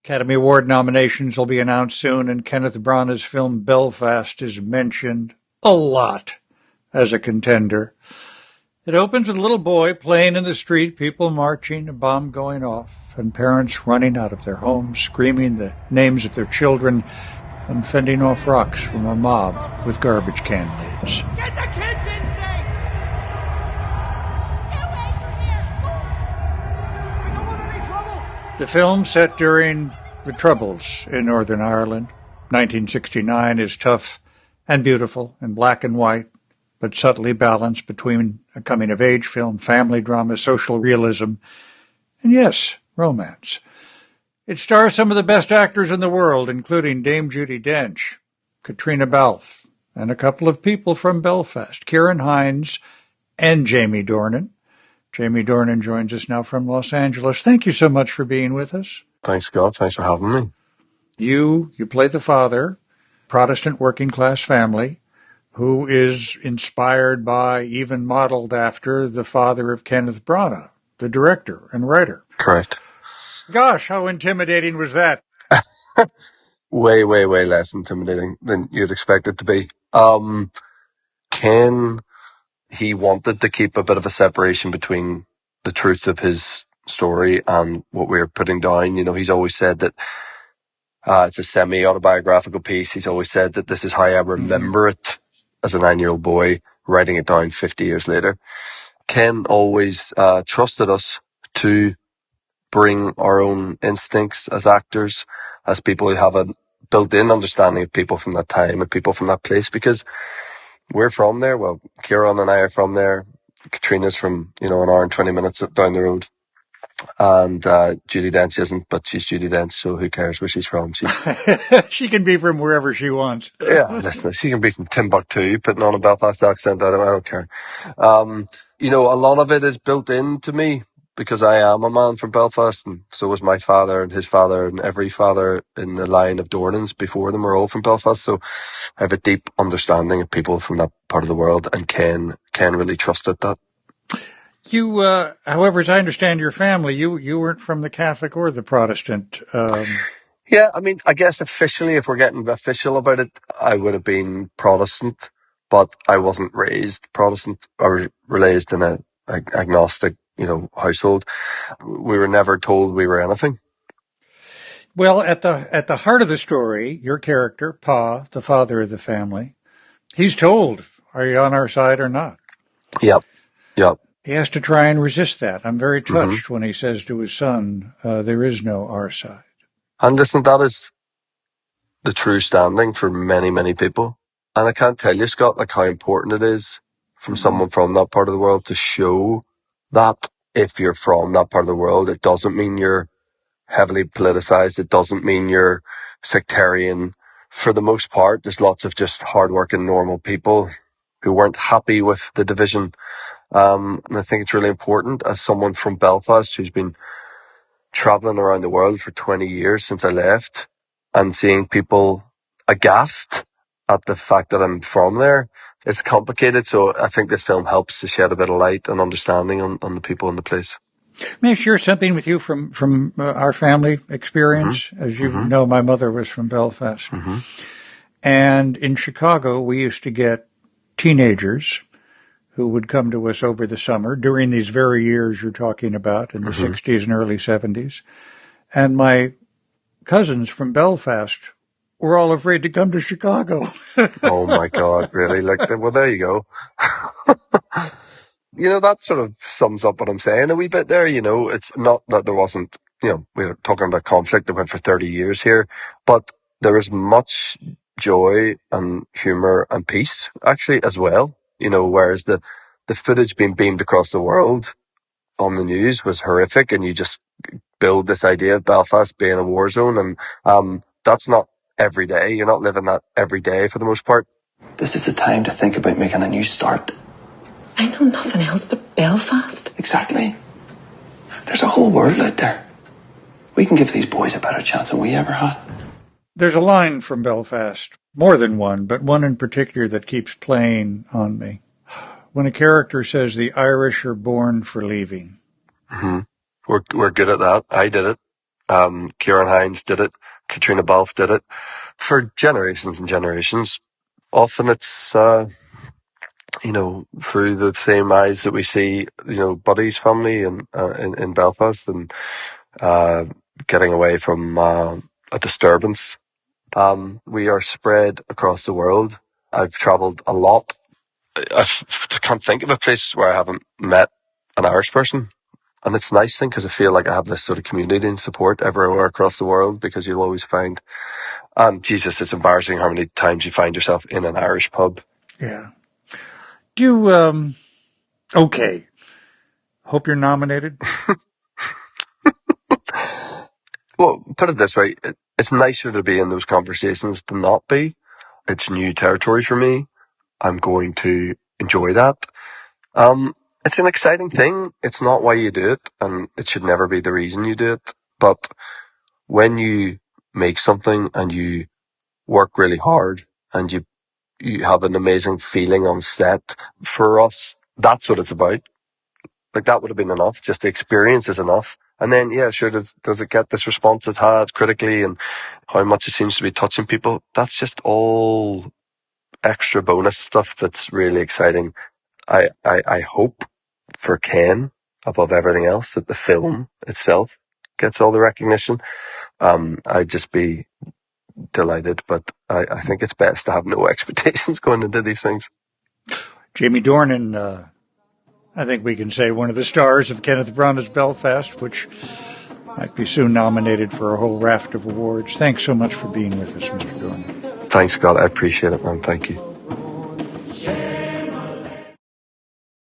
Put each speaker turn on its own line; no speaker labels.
Academy Award nominations will be announced soon, and Kenneth Branagh's film Belfast is mentioned a lot as a contender. It opens with a little boy playing in the street, people marching, a bomb going off, and parents running out of their homes, screaming the names of their children, and fending off rocks from a mob with garbage can lids.
Get the kids inside! Get away from here! We don't want any trouble!
The film, set during the Troubles in Northern Ireland, 1969, is tough and beautiful in black and white, but subtly balanced between a coming-of-age film, family drama, social realism, and yes, romance. It stars some of the best actors in the world, including Dame Judi Dench, Katrina Balfe, and a couple of people from Belfast, Ciarán Hinds and Jamie Dornan. Jamie Dornan joins us now from Los Angeles. Thank you so much for being with us.
Thanks, God. Thanks for having me.
You play the father, Protestant working-class family, who is inspired by, even modeled after, the father of Kenneth Branagh, the director and writer.
Correct.
Gosh, how intimidating was that?
Way, way, way less intimidating than you'd expect it to be. Ken, he wanted to keep a bit of a separation between the truth of his story and what we're putting down. You know, he's always said that it's a semi-autobiographical piece. He's always said that this is how I remember it as a 9-year-old boy, writing it down 50 years later. Ken always trusted us to bring our own instincts as actors, as people who have a built-in understanding of people from that time and people from that place, because we're from there. Well, Ciarán and I are from there. Katrina's from, an hour and 20 minutes down the road. And Judi Dench isn't, but she's Judi Dench, so who cares where she's from?
She can be from wherever she wants.
Yeah, listen, she can be from Timbuktu, putting on a Belfast accent. I don't care. A lot of it is built into me because I am a man from Belfast, and so was my father and his father and every father in the line of Dornans before them were all from Belfast. So I have a deep understanding of people from that part of the world, and Ken really trusted that.
You, however, as I understand your family, you weren't from the Catholic or the Protestant.
Yeah, I mean, I guess officially, if we're getting official about it, I would have been Protestant, but I wasn't raised Protestant. I was raised in a agnostic, household. We were never told we were anything.
Well, at the heart of the story, your character, Pa, the father of the family, he's told, "Are you on our side or not?"
Yep.
He has to try and resist that. I'm very touched when he says to his son, "There is no our side."
And listen, that is the true standing for many, many people. And I can't tell you, Scott, how important it is from someone from that part of the world to show that if you're from that part of the world, it doesn't mean you're heavily politicized. It doesn't mean you're sectarian. For the most part, there's lots of just hardworking, normal people who weren't happy with the division. And I think it's really important, as someone from Belfast who's been traveling around the world for 20 years since I left, and seeing people aghast at the fact that I'm from there. It's complicated, so I think this film helps to shed a bit of light and understanding on the people in the place.
May I share something with you from our family experience? As you know, my mother was from Belfast. And in Chicago, we used to get teenagers who would come to us over the summer during these very years you're talking about, in the 60s and early 70s. And my cousins from Belfast were all afraid to come to Chicago.
Oh, my God, really? Well, there you go. That sort of sums up what I'm saying a wee bit there. It's not that there wasn't, we were talking about conflict that went for 30 years here, but there was much joy and humour and peace, actually, as well. Whereas the footage being beamed across the world on the news was horrific, and you just build this idea of Belfast being a war zone, and that's not every day. You're not living that every day for the most part.
This is the time to think about making a new start.
I know nothing else but Belfast.
Exactly. There's a whole world out there. We can give these boys a better chance than we ever had.
There's a line from Belfast, more than one, but one in particular that keeps playing on me. When a character says the Irish are born for leaving.
We're good at that. I did it. Kieran Hines did it. Katrina Balfe did it. For generations and generations, often it's, through the same eyes that we see, Buddy's family in Belfast and getting away from a disturbance. We are spread across the world. I've travelled a lot. I can't think of a place where I haven't met an Irish person. And it's a nice thing because I feel like I have this sort of community and support everywhere across the world, because you'll always find, Jesus, it's embarrassing how many times you find yourself in an Irish pub.
Yeah. Do you, okay. Hope you're nominated.
Well, put it this way. It's nicer to be in those conversations than not be. It's new territory for me. I'm going to enjoy that. It's an exciting thing. It's not why you do it, and it should never be the reason you do it. But when you make something and you work really hard and you have an amazing feeling on set, for us, that's what it's about. Like, that would have been enough. Just the experience is enough. And then, yeah, sure, does it get this response it had critically and how much it seems to be touching people? That's just all extra bonus stuff that's really exciting. I hope for Ken, above everything else, that the film itself gets all the recognition. I'd just be delighted, but I think it's best to have no expectations going into these things.
Jamie Dornan, I think we can say one of the stars of Kenneth Branagh's Belfast, which might be soon nominated for a whole raft of awards. Thanks so much for being with us, Mr. Dornan.
Thanks, Scott. I appreciate it, man. Thank you.